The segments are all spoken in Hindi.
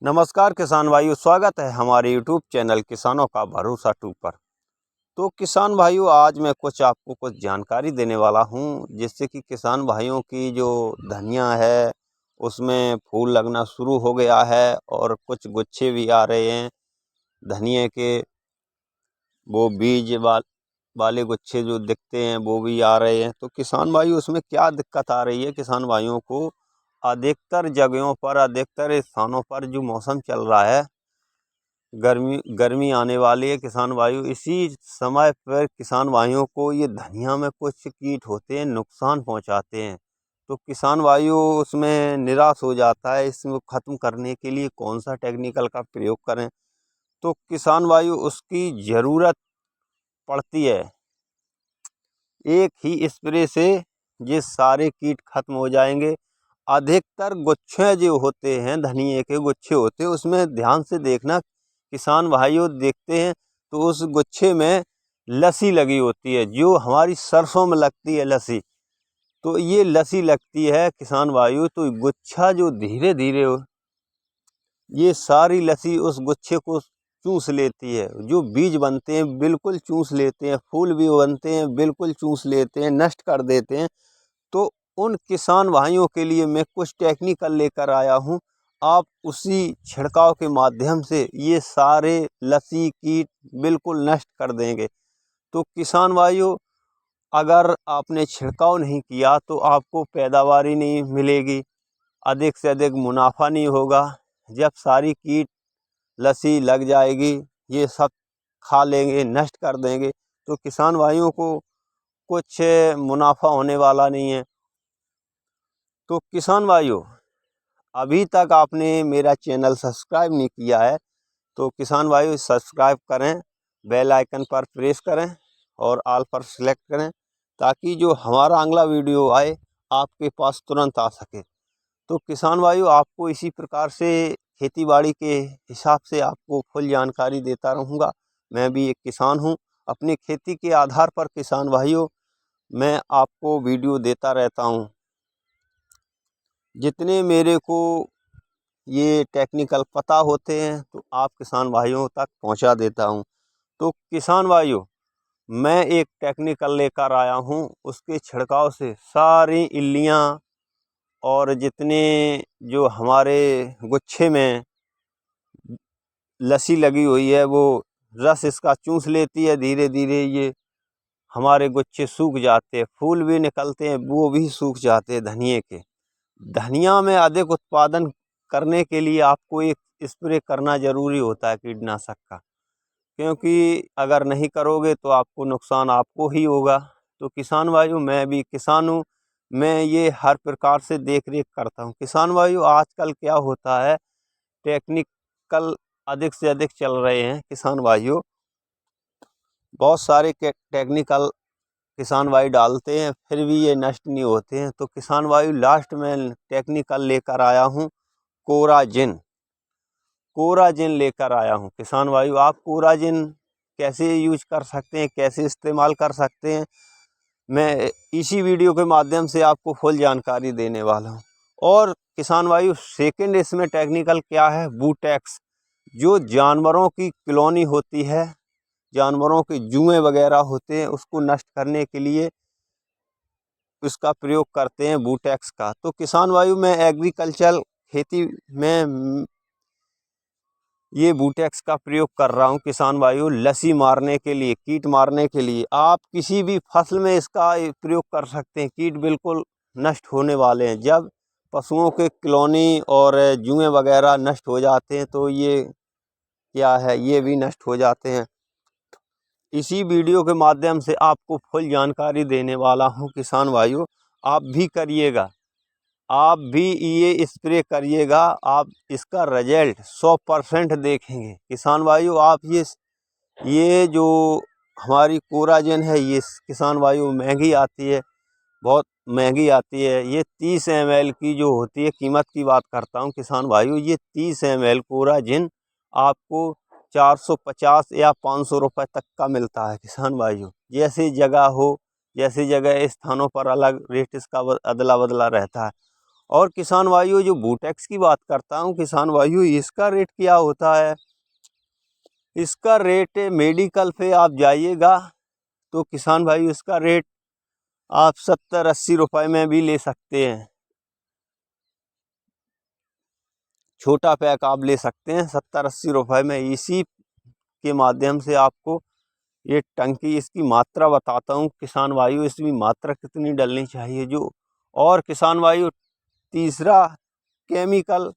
नमस्कार किसान भाइयों, स्वागत है हमारे YouTube चैनल किसानों का भरोसा 2 पर। तो किसान भाइयों, आज मैं आपको कुछ जानकारी देने वाला हूं, जिससे कि किसान भाइयों की जो धनिया है उसमें फूल लगना शुरू हो गया है और कुछ गुच्छे भी आ रहे हैं धनिया के। वो बीज वाले गुच्छे जो दिखते हैं वो भी आ रहे हैं। तो किसान भाइयों, उसमें क्या दिक्कत आ रही है किसान भाइयों को? अधिकतर जगहों पर, अधिकतर स्थानों पर जो मौसम चल रहा है, गर्मी आने वाली है किसान भाइयों। इसी समय पर किसान भाइयों को ये धनिया में कुछ कीट होते हैं, नुकसान पहुंचाते हैं। तो किसान भाइयों उसमें निराश हो जाता है। इसमें ख़त्म करने के लिए कौन सा टेक्निकल का प्रयोग करें? तो किसान भाइयों, उसकी ज़रूरत पड़ती है एक ही स्प्रे से ये सारे कीट खत्म हो जाएंगे। अधिकतर गुच्छे जो होते हैं, धनिए के गुच्छे होते हैं, उसमें ध्यान से देखना किसान भाइयों, देखते हैं तो उस गुच्छे में लसी लगी होती है, जो हमारी सरसों में लगती है लसी। तो ये लसी लगती है किसान भाइयों, तो गुच्छा जो धीरे धीरे ये सारी लसी उस गुच्छे को चूस लेती है। जो बीज बनते हैं बिल्कुल चूस लेते हैं, फूल भी बनते हैं बिल्कुल चूस लेते हैं, नष्ट कर देते हैं। तो उन किसान भाइयों के लिए मैं कुछ टेक्निकल लेकर आया हूँ। आप उसी छिड़काव के माध्यम से ये सारे लसी कीट बिल्कुल नष्ट कर देंगे। तो किसान भाइयों, अगर आपने छिड़काव नहीं किया तो आपको पैदावार ही नहीं मिलेगी, अधिक से अधिक मुनाफा नहीं होगा। जब सारी कीट लसी लग जाएगी, ये सब खा लेंगे, नष्ट कर देंगे, तो किसान भाइयों को कुछ मुनाफा होने वाला नहीं है। तो किसान भाइयों, अभी तक आपने मेरा चैनल सब्सक्राइब नहीं किया है तो किसान भाइयों सब्सक्राइब करें, बेल आइकन पर प्रेस करें और ऑल पर सेलेक्ट करें, ताकि जो हमारा अगला वीडियो आए आपके पास तुरंत आ सके। तो किसान भाइयों, आपको इसी प्रकार से खेती बाड़ी के हिसाब से आपको फुल जानकारी देता रहूँगा। मैं भी एक किसान हूँ। अपनी खेती के आधार पर किसान भाइयों मैं आपको वीडियो देता रहता हूँ। जितने मेरे को ये टेक्निकल पता होते हैं तो आप किसान भाइयों तक पहुंचा देता हूं। तो किसान भाइयों, मैं एक टेक्निकल लेकर आया हूं, उसके छिड़काव से सारी इल्लियां और जितने जो हमारे गुच्छे में लसी लगी हुई है वो रस इसका चूस लेती है। धीरे धीरे ये हमारे गुच्छे सूख जाते हैं, फूल भी निकलते हैं, वो भी सूख जाते हैं धनिए के। धनिया में अधिक उत्पादन करने के लिए आपको एक स्प्रे करना ज़रूरी होता है कीटनाशक का, क्योंकि अगर नहीं करोगे तो आपको नुकसान आपको ही होगा। तो किसान भाइयों, मैं भी किसान हूँ, मैं ये हर प्रकार से देख रेख करता हूँ। किसान भाइयों, आजकल क्या होता है, टेक्निकल अधिक से अधिक चल रहे हैं किसान भाइयों। बहुत सारे टेक्निकल किसान भाई डालते हैं, फिर भी ये नष्ट नहीं होते हैं। तो किसान भाई, लास्ट में टेक्निकल लेकर आया हूँ कोराजिन। कोराजिन लेकर आया हूँ किसान भाइयों। आप कोराजिन कैसे यूज कर सकते हैं, कैसे इस्तेमाल कर सकते हैं, मैं इसी वीडियो के माध्यम से आपको फुल जानकारी देने वाला हूँ। और किसान भाइयों, सेकंड इसमें टेक्निकल क्या है, बूटेक्स। जो जानवरों की कॉलोनी होती है, जानवरों के जुएं वगैरह होते हैं, उसको नष्ट करने के लिए इसका प्रयोग करते हैं बूटेक्स का। तो किसान भाइयों, मैं एग्रीकल्चर खेती में ये बूटेक्स का प्रयोग कर रहा हूँ किसान भाइयों, लसी मारने के लिए, कीट मारने के लिए। आप किसी भी फसल में इसका प्रयोग कर सकते हैं, कीट बिल्कुल नष्ट होने वाले हैं। जब पशुओं के कॉलोनी और जुएं वगैरह नष्ट हो जाते हैं तो ये क्या है, ये भी नष्ट हो जाते हैं। इसी वीडियो के माध्यम से आपको फुल जानकारी देने वाला हूँ किसान भाइयों। आप भी करिएगा, आप भी ये स्प्रे करिएगा, आप इसका रिजल्ट 100% देखेंगे किसान भाइयों। आप ये जो हमारी कोराजिन है, ये किसान भाइयों महंगी आती है, बहुत महंगी आती है। ये 30 ml की जो होती है, कीमत की बात करता हूँ किसान भाइयों, ये 30 ml कोराजिन आपको 450 या 500 रुपये तक का मिलता है किसान भाइयों। जैसी जगह हो, जैसी जगह स्थानों पर अलग रेट इसका अदला बदला रहता है। और किसान भाइयों जो बूटेक्स की बात करता हूँ किसान भाइयों, इसका रेट क्या होता है? इसका रेट मेडिकल पे आप जाइएगा तो किसान भाई इसका रेट आप 70-80 रुपए में भी ले सकते हैं। छोटा पैक आप ले सकते हैं 70-80 रुपए में। इसी के माध्यम से आपको ये टंकी, इसकी मात्रा बताता हूँ किसान भाइयों, इसकी मात्रा कितनी डलनी चाहिए जो। और किसान भाइयों तीसरा केमिकल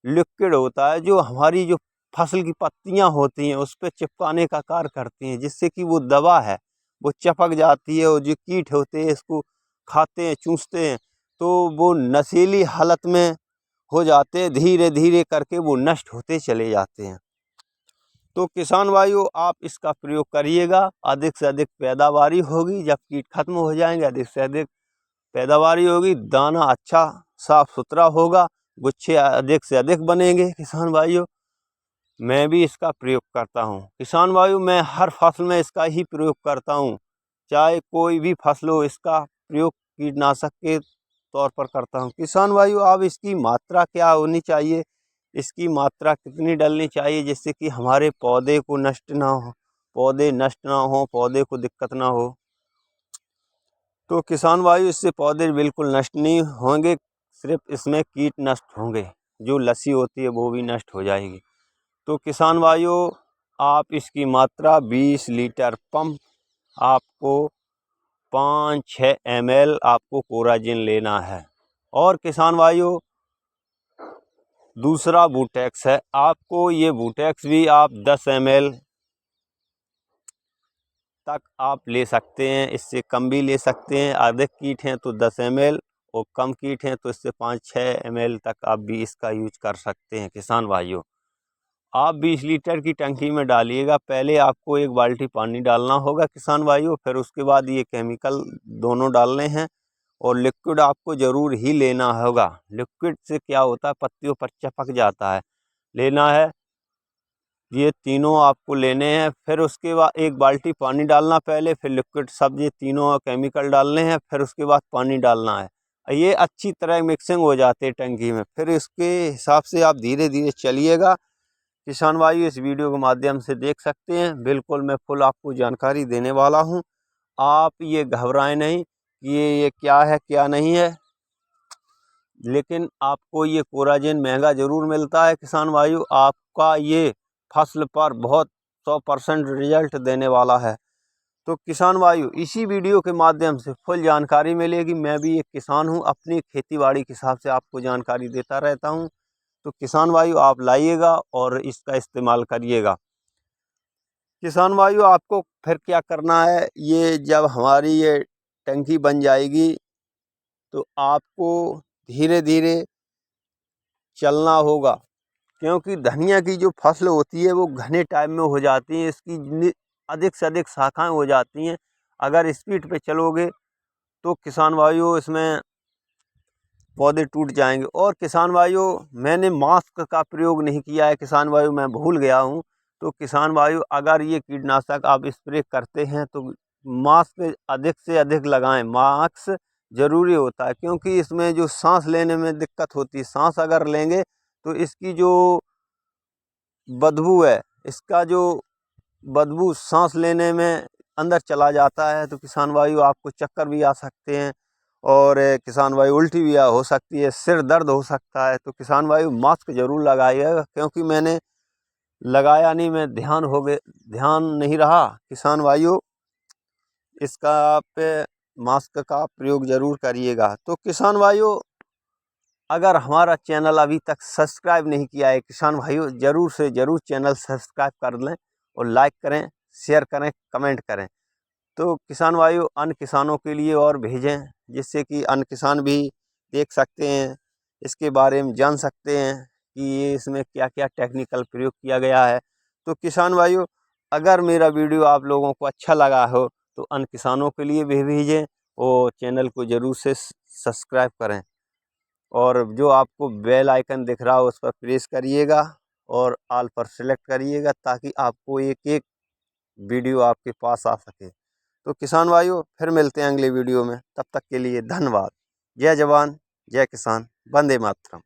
लिक्विड होता है जो हमारी जो फसल की पत्तियां होती हैं उस पर चिपकाने का कार्य करती हैं, जिससे कि वो दवा है वो चिपक जाती है और जो कीट होते हैं इसको खाते हैं, चूसते हैं, तो वो नशीली हालत में हो जाते हैं, धीरे धीरे करके वो नष्ट होते चले जाते हैं। तो किसान भाइयों आप इसका प्रयोग करिएगा, अधिक से अधिक पैदावारी होगी। जब कीट खत्म हो जाएंगे अधिक से अधिक पैदावारी होगी, दाना अच्छा साफ सुथरा होगा, गुच्छे अधिक से अधिक बनेंगे। किसान भाइयों मैं भी इसका प्रयोग करता हूँ। किसान भाइयों मैं हर फसल में इसका ही प्रयोग करता हूँ, चाहे कोई भी फसल हो इसका प्रयोग कीटनाशक के तौर पर करता हूँ। किसान भाइयों अब इसकी मात्रा क्या होनी चाहिए, इसकी मात्रा कितनी डलनी चाहिए जिससे कि हमारे पौधे को नष्ट ना हो, पौधे नष्ट ना हो, पौधे को दिक्कत ना हो। तो किसान भाइयों इससे पौधे बिल्कुल नष्ट नहीं होंगे, सिर्फ इसमें कीट नष्ट होंगे, जो लसी होती है वो भी नष्ट हो जाएगी। तो किसान भाइयों आप इसकी मात्रा 20 लीटर पंप आपको 5-6 ml आपको कोराजिन लेना है। और किसान भाइयों दूसरा बूटेक्स है, आपको ये बूटेक्स भी आप 10 ml तक आप ले सकते हैं, इससे कम भी ले सकते हैं। अधिक कीट हैं तो 10 ml और कम कीट हैं तो इससे 5-6 ml तक आप भी इसका यूज कर सकते हैं। किसान भाइयों आप 20 लीटर की टंकी में डालिएगा, पहले आपको 1 बाल्टी पानी डालना होगा किसान भाइयों, फिर उसके बाद ये केमिकल दोनों डालने हैं और लिक्विड आपको ज़रूर ही लेना होगा। लिक्विड से क्या होता है पत्तियों पर चिपक जाता है, लेना है, ये तीनों आपको लेने हैं। फिर उसके बाद 1 बाल्टी पानी डालना पहले, फिर लिक्विड, सब ये तीनों केमिकल डालने हैं, फिर उसके बाद पानी डालना है। ये अच्छी तरह मिक्सिंग हो जाती है टंकी में, फिर इसके हिसाब से आप धीरे धीरे चलिएगा। किसान भाई इस वीडियो के माध्यम से देख सकते हैं, बिल्कुल मैं फुल आपको जानकारी देने वाला हूं। आप ये घबराएं नहीं कि ये क्या है क्या नहीं है, लेकिन आपको ये कोराजिन महंगा ज़रूर मिलता है। किसान भाइयों आपका ये फसल पर बहुत 100% रिजल्ट देने वाला है। तो किसान भाइयों इसी वीडियो के माध्यम से फुल जानकारी मिलेगी। मैं भी एक किसान हूँ, अपनी खेती-बाड़ी के हिसाब से आपको जानकारी देता रहता हूँ। तो किसान भाइयों आप लाइएगा और इसका इस्तेमाल करिएगा। किसान भाइयों आपको फिर क्या करना है, ये जब हमारी ये टंकी बन जाएगी तो आपको धीरे धीरे चलना होगा, क्योंकि धनिया की जो फसल होती है वो घने टाइम में हो जाती है, इसकी अधिक से अधिक शाखाएं हो जाती हैं। अगर स्पीड पे चलोगे तो किसान भाइयों इसमें पौधे टूट जाएंगे। और किसान भाइयों मैंने मास्क का प्रयोग नहीं किया है, किसान भाइयों मैं भूल गया हूँ। तो किसान भाइयों अगर ये कीटनाशक आप स्प्रे करते हैं तो मास्क अधिक से अधिक लगाएं। मास्क ज़रूरी होता है क्योंकि इसमें जो सांस लेने में दिक्कत होती है, सांस अगर लेंगे तो इसकी जो बदबू है, इसका जो बदबू सांस लेने में अंदर चला जाता है, तो किसान भाइयों आपको चक्कर भी आ सकते हैं और किसान भाई उल्टी भी हो सकती है, सिर दर्द हो सकता है। तो किसान भाई मास्क ज़रूर लगाइएगा, क्योंकि मैंने लगाया नहीं, मैं ध्यान नहीं रहा। किसान भाइयों इसका पे मास्क का प्रयोग ज़रूर करिएगा। तो किसान भाइयों अगर हमारा चैनल अभी तक सब्सक्राइब नहीं किया है किसान भाइयों, ज़रूर से ज़रूर चैनल सब्सक्राइब कर लें और लाइक करें, शेयर करें, कमेंट करें। तो किसान भाइयों अन्य किसानों के लिए और भेजें, जिससे कि अन्य किसान भी देख सकते हैं, इसके बारे में जान सकते हैं कि ये इसमें क्या क्या टेक्निकल प्रयोग किया गया है। तो किसान भाइयों अगर मेरा वीडियो आप लोगों को अच्छा लगा हो तो अन्य किसानों के लिए भी भेजें और चैनल को ज़रूर से सब्सक्राइब करें और जो आपको बेल आइकन दिख रहा हो उस पर प्रेस करिएगा और ऑल पर सेलेक्ट करिएगा, ताकि आपको एक एक वीडियो आपके पास आ सके। तो किसान भाइयों फिर मिलते हैं अगले वीडियो में, तब तक के लिए धन्यवाद। जय जवान जय किसान। वंदे मातरम।